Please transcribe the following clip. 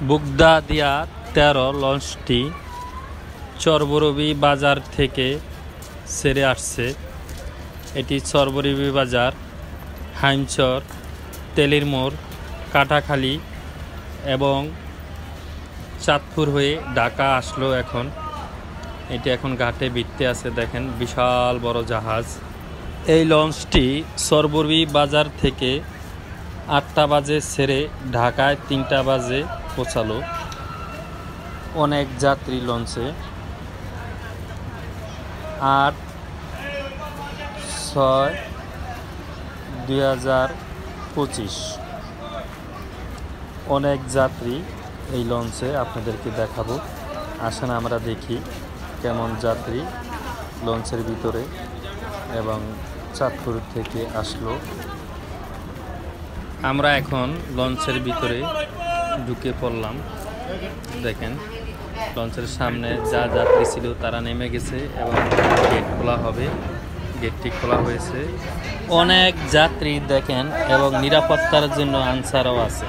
বুগদা দিয়া ১৩ লঞ্চটি চরবরবী বাজার থেকে ছেড়ে আসছে। এটি চরবরবী বাজার, হাইমচর, তেলের মোড়, কাটাখালী এবং চাঁদপুর হয়ে ঢাকা আসলো। এটি এখন ঘাটে ভিড়তে আছে। দেখেন বিশাল বড় জাহাজ। এই লঞ্চটি চরবরবী বাজার থেকে ৮টা বাজে ছেড়ে ঢাকায় ৩টা বাজে পৌঁছালো। অনেক যাত্রী লঞ্চে। ৮/৬/২০২৫ অনেক যাত্রী এই লঞ্চে। আপনাদেরকে দেখাবো, আসেন আমরা দেখি কেমন যাত্রী লঞ্চের ভিতরে এবং চাঁদপুর থেকে আসলো। আমরা এখন লঞ্চের ভিতরে ঢুকে পড়লাম। দেখেন লঞ্চের সামনে যা যাত্রী ছিল তারা নেমে গেছে এবং গেট খোলা হবে। গেটটি খোলা হয়েছে। অনেক যাত্রী দেখেন এবং নিরাপত্তার জন্য আনসারও আছে।